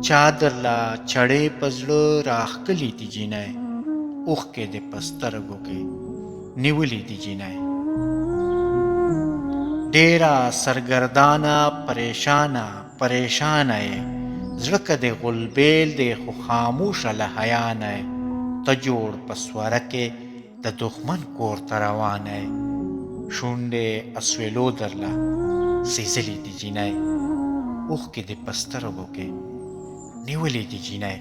چا درلا چړې په زړه راښکلې دي جینۍ، اوښکې دې په سترګو کې نیولې دي جینۍ. ډېره سرګردانه پریشانه یې، زړه که دې غلبېل دی خو خاموشه له حیا نه یې. ته جوړ په سوره کې د دښمن کور ته روانه یې، شونډې اسوېلو درله سېزلې دي جینۍ، اوښکې دې په سترګو کې نیولې دي جینۍ.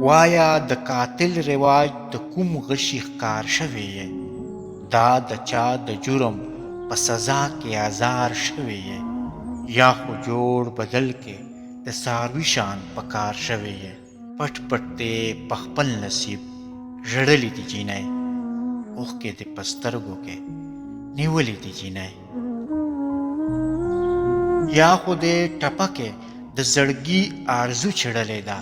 وایا د قاتل رواج د کوم غشي ښکار شوی یې، دا د چا د جرم په سزا کې ازار شوی یې، یا خو جوړ بدل کې د څاروي شان په کار شوی یې. پټ پټ دې په خپل نصیب ژړلې دي جینۍ، اوښکې دې په سترګو کې نیولې دي جینۍ. یا خو دې ټپه کې د زړګي آرزو چړلې ده،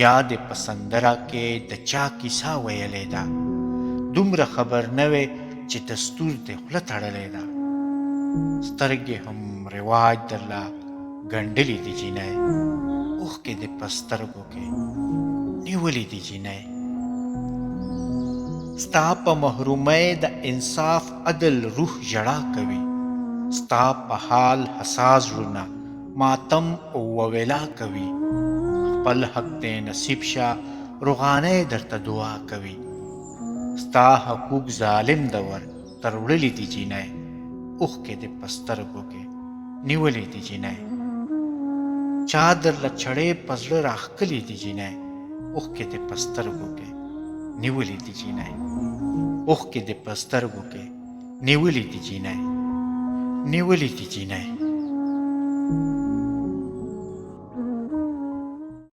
یا دې په سندره کې د چا کیسه ویلې ده. دومره خبر نه وې چې دستور دې خوله تړلې ده، سترګې هم رواج درله ګنډلې دي جینۍ، اوښکې دې په سترګو کې نیولې دي جینۍ. ستا په محرومۍ د انصاف عدل روح ژړا کوي، ستا په حال حساس زړونه ماتم او وویلا کوي. خپل حق دې نصیب شه روغانۍ درته دعا کوي، ستا حقوق ظالم دور تر وړلې دي جینۍ، اوښکې دې په سترګو کې نیولې دي جینۍ. چا درله چړې په زړه راښکلې دي جینۍ، اوښکې دې په سترګو کې نیولې دي جینۍ، اوښکې دې په سترګو کې نیولې دي جینۍ، نیولې دي جینۍ.